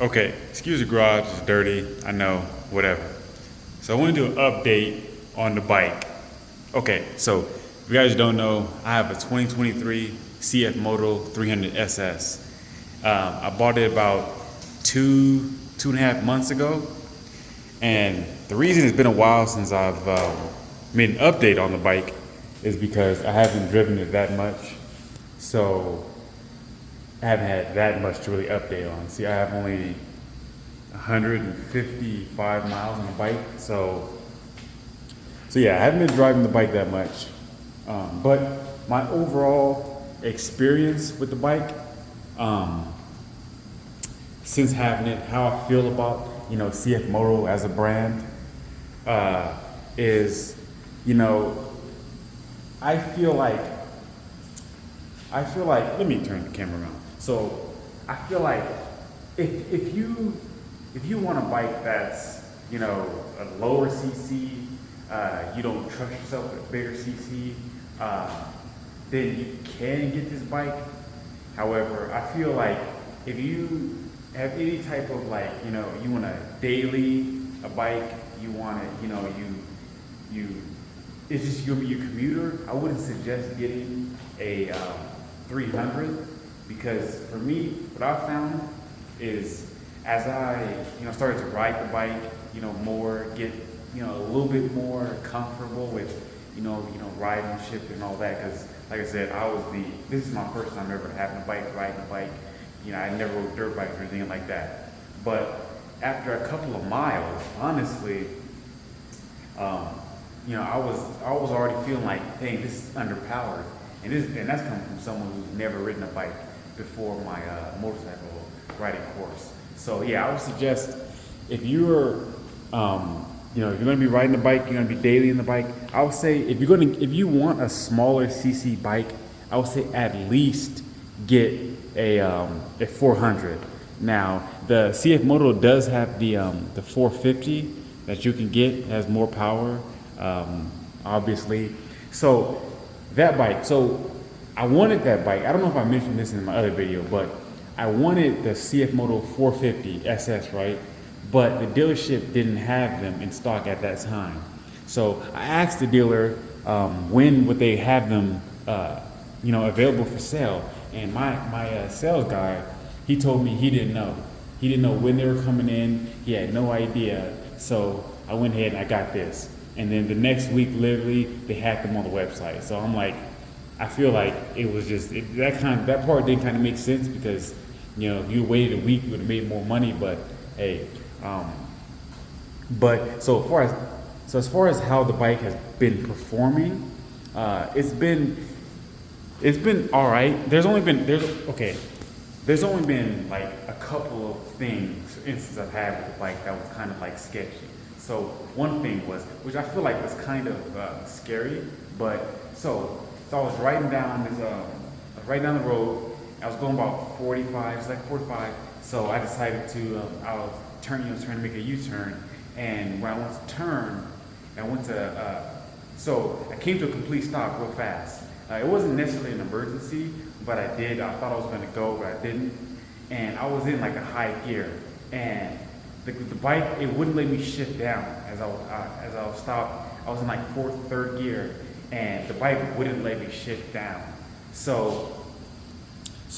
Okay, excuse the garage, it's dirty, I know, whatever. So I want to do an update on the bike. Okay, so if you guys don't know, I have a 2023 CFMOTO 300 SS. I bought it about two and a half months ago, and the reason it's been a while since I've made an update on the bike is because I haven't driven it that much. So I haven't had that much to really update on. See, I have only 155 miles on the bike, so yeah, I haven't been driving the bike that much. But my overall experience with the bike, since having it, how I feel about CFMOTO as a brand, is I feel like let me turn the camera around. So I feel like if you want a bike that's a lower CC, you don't trust yourself with a bigger CC, then you can get this bike. However, I feel like if you have any type of you want a bike, you want it, it's just gonna be your commuter. I wouldn't suggest getting a 300, because for me, what I found is as I started to ride the bike, more, get a little bit more comfortable with riding, shifting and all that. Because like I said, this is my first time ever having a bike, riding a bike. I never rode dirt bikes or anything like that. But after a couple of miles, honestly, I was already feeling like, dang, this is underpowered. And that's coming from someone who's never ridden a bike before my motorcycle riding course. So yeah, I would suggest if you're, if you're going to be riding the bike, you're going to be daily in the bike. I would say if you want a smaller CC bike, I would say at least get a 400. Now the CFMOTO does have the 450 that you can get. It has more power, obviously. So that bike, so I wanted that bike. I don't know if I mentioned this in my other video, but I wanted the CFMOTO 450 SS, right? But the dealership didn't have them in stock at that time. So I asked the dealer when would they have them, available for sale. And my sales guy, he told me he didn't know. He didn't know when they were coming in. He had no idea. So I went ahead and I got this. And then the next week, literally, they had them on the website. So I'm like, I feel like it was just that part didn't kind of make sense, because if you waited a week, you would have made more money. But hey, but as far as how the bike has been performing, it's been all right. There's only been like a couple of instances I've had with the bike that was kind of like sketchy. So one thing was, which I feel like was kind of scary, but so I was riding down the road. I was going about 45, it's like 45. So I decided I was trying to make a U-turn, and when I went to turn, so I came to a complete stop real fast. It wasn't necessarily an emergency, but I thought I was going to go, but I didn't. And I was in like a high gear, and the bike, it wouldn't let me shift down as I was stopped. I was in like third gear, and the bike wouldn't let me shift down. So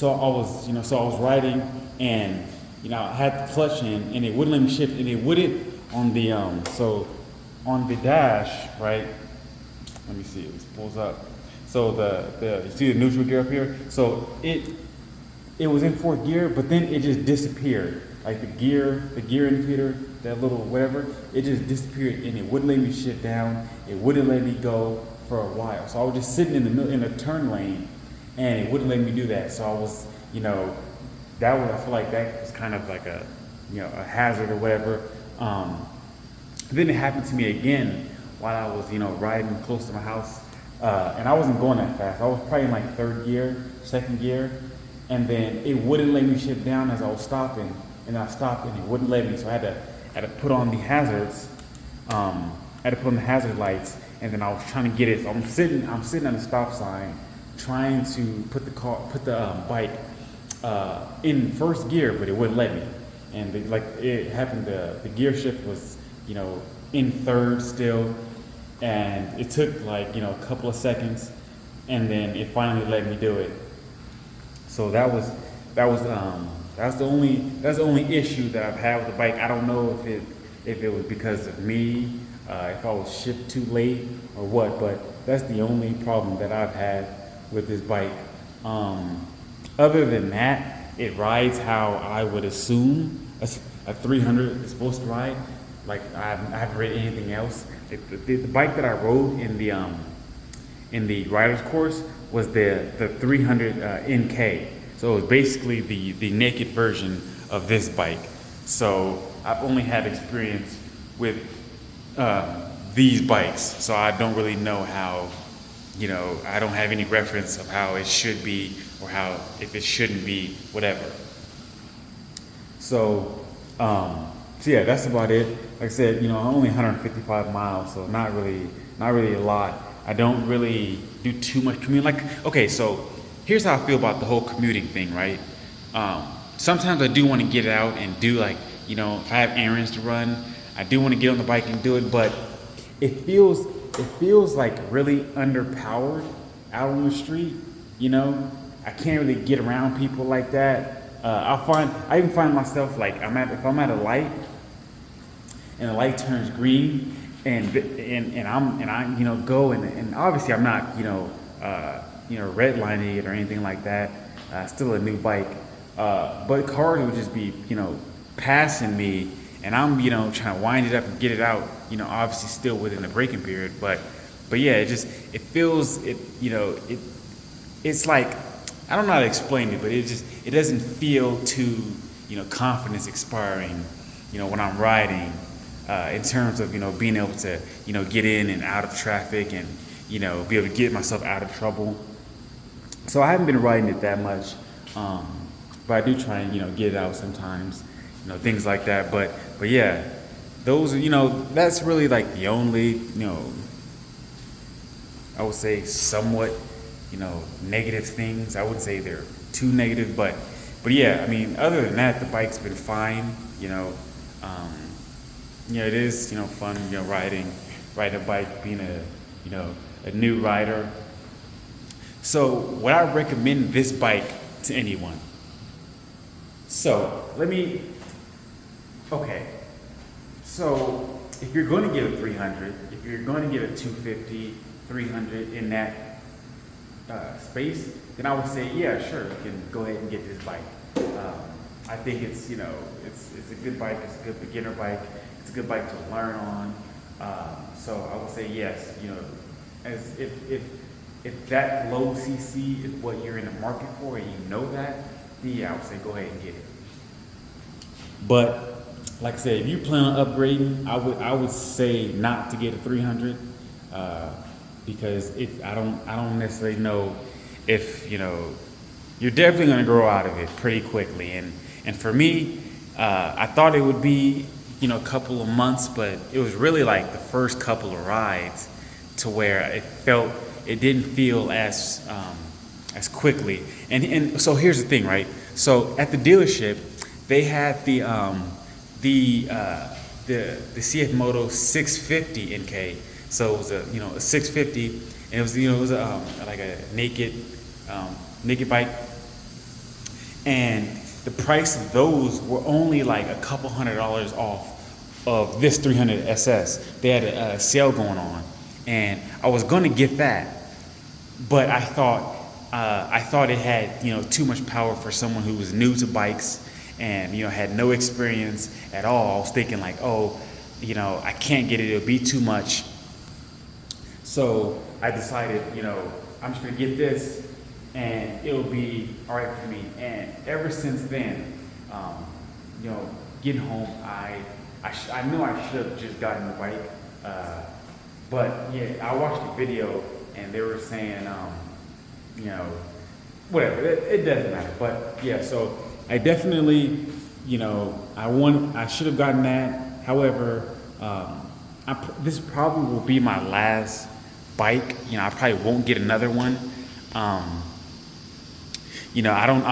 I was riding, and I had the clutch in, and it wouldn't let me shift, and it wouldn't on the on the dash, right? Let me see, it pulls up. So you see the neutral gear up here? So it was in fourth gear, but then it just disappeared. Like the gear indicator, that little whatever, it just disappeared, and it wouldn't let me shift down. It wouldn't let me go for a while. So I was just sitting in a turn lane, and it wouldn't let me do that. So I was, I feel like that was kind of like a hazard or whatever. Then it happened to me again while I was, riding close to my house. And I wasn't going that fast. I was probably in like second gear. And then it wouldn't let me shift down as I was stopping. And I stopped, and it wouldn't let me. So I had to put on the hazards. I had to put on the hazard lights. And then I was trying to get it. So I'm sitting on the stop sign, trying to put the bike in first gear, but it wouldn't let me. and like it happened. The gear shift was, in third still, and it took like a couple of seconds, and then it finally let me do it. So that's the only issue that I've had with the bike. I don't know if it was because of me, if I was shipped too late or what, but that's the only problem that I've had with this bike. Other than that, it rides how I would assume a 300 is supposed to ride. Like I haven't read anything else. The bike that I rode in the rider's course was the 300 NK. So it was basically the naked version of this bike. So I've only had experience with these bikes, so I don't really know how, I don't have any reference of how it should be or how, if it shouldn't be, whatever. So yeah, that's about it. Like I said, I'm only 155 miles, so not really a lot. I don't really do too much commuting. Like, okay, so here's how I feel about the whole commuting thing, right? Sometimes I do want to get out and do if I have errands to run, I do want to get on the bike and do it, but it feels like really underpowered out on the street. I can't really get around people like that. I even find myself like if I'm at a light and the light turns green and I go and obviously I'm not redlining it or anything like that. Still a new bike, but cars would just be passing me, and I'm trying to wind it up and get it out. Obviously still within the braking period, but yeah, it feels it's like, I don't know how to explain it, but it doesn't feel too confidence inspiring when I'm riding, in terms of being able to get in and out of traffic and be able to get myself out of trouble. So I haven't been riding it that much, but I do try and get it out sometimes, things like that. But yeah, those that's really like the only I would say somewhat negative things. I wouldn't say they're too negative, but yeah, I mean, other than that, the bike's been fine. It is fun riding a bike, being a new rider. So would I recommend this bike to anyone? So so if you're going to get a 300, if you're going to get a 250, 300 in that space, then I would say, yeah, sure, you can go ahead and get this bike. I think it's it's a good bike. It's a good beginner bike. It's a good bike to learn on. So I would say yes. As if that low CC is what you're in the market for, and that, then yeah, I would say go ahead and get it. But like I said, if you plan on upgrading, I would say not to get a 300, because I don't necessarily know if you're definitely going to grow out of it pretty quickly. And for me, I thought it would be a couple of months, but it was really like the first couple of rides to where it didn't feel as quickly. And so here's the thing, right? So at the dealership, they had the CFMOTO 650 NK. So it was a 650, and it was like a naked bike, and the price of those were only like a couple $100 off of this 300 SS. They had a sale going on, and I was going to get that, but I thought it had too much power for someone who was new to bikes and had no experience at all. I was thinking like, I can't get it, it'll be too much. So I decided, I'm just gonna get this and it'll be all right for me. And ever since then, getting home, I knew I should have just gotten the bike, but yeah, I watched the video and they were saying, whatever, it doesn't matter. But yeah, so I definitely, I should have gotten that. However, this probably will be my last bike. I probably won't get another one. I'm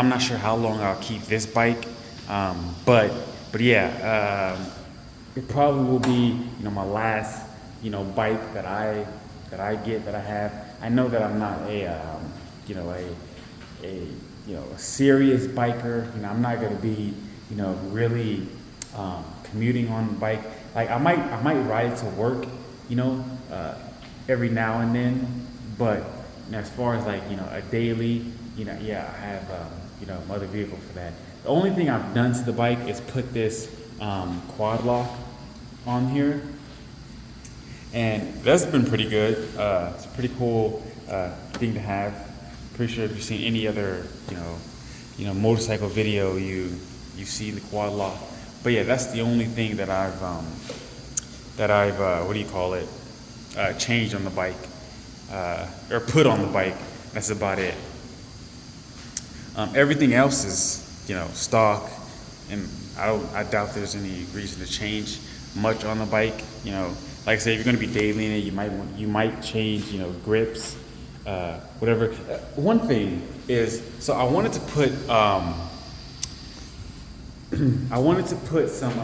not sure how long I'll keep this bike, but But yeah, it probably will be, my last, bike that I have. I know that I'm not you know, a a serious biker. I'm not gonna be, really commuting on the bike. Like I might ride it to work, you know, uh, every now and then. But as far as like a daily, yeah, I have another vehicle for that. The only thing I've done to the bike is put this quad lock on here, and that's been pretty good. It's a pretty cool thing to have. Pretty sure if you've seen any other motorcycle video, you see the quad lock. But yeah, that's the only thing that I've what do you call it, changed on the bike, or put on the bike. That's about it. Everything else is stock, and I doubt there's any reason to change much on the bike. Like I say, if you're going to be daily in it, you might change grips, whatever. One thing is, so I wanted to put some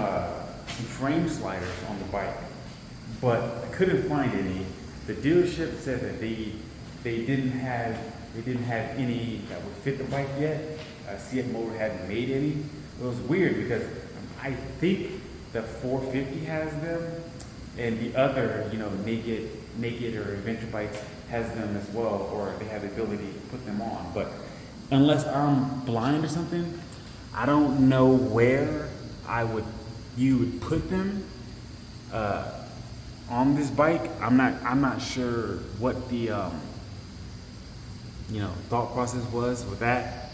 frame sliders on the bike, but I couldn't find any. The dealership said that they didn't have any that would fit the bike yet. CFMOTO hadn't made any. It was weird because I think the 450 has them, and the other naked or adventure bikes has them as well, or they have the ability to put them on. But unless I'm blind or something, I don't know where you would put them on this bike. I'm not sure what the thought process was with that.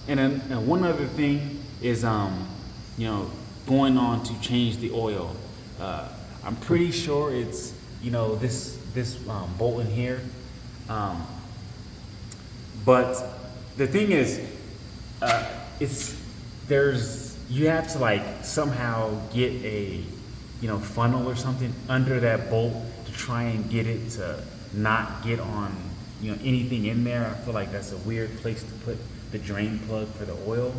And one other thing is going on to change the oil. I'm pretty sure it's this bolt in here. But the thing is, you have to like somehow get a funnel or something under that bolt to try and get it to not get on anything in there. I feel like that's a weird place to put the drain plug for the oil.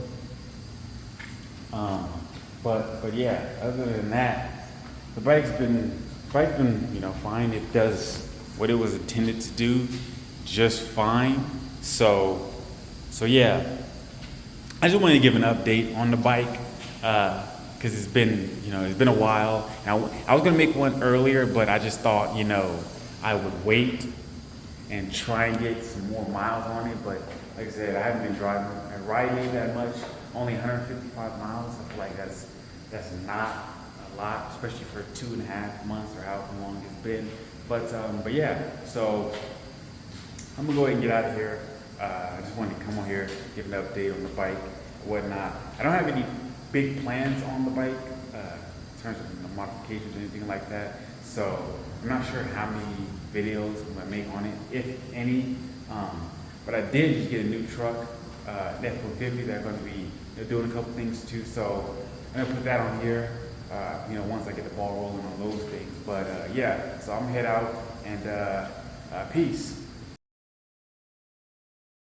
But yeah, other than that, the bike's been fine. It does what it was intended to do just fine. So yeah, I just wanted to give an update on the bike, because it's been a while. Now, I was gonna make one earlier, but I just thought I would wait and try and get some more miles on it. But like I said, I haven't been driving and riding it that much. Only 155 miles. I feel like that's not a lot, especially for 2.5 months or however long it's been. But yeah, so I'm gonna go ahead and get out of here. I just wanted to come on here, give an update on the bike, whatnot. I don't have any big plans on the bike in terms of modifications or anything like that. So I'm not sure how many videos I'm gonna make on it, if any. But I did just get a new truck, an F-150, that I'm gonna be doing a couple things too. So I'm gonna put that on here, once I get the ball rolling on those things. But yeah, so I'm gonna head out, and peace.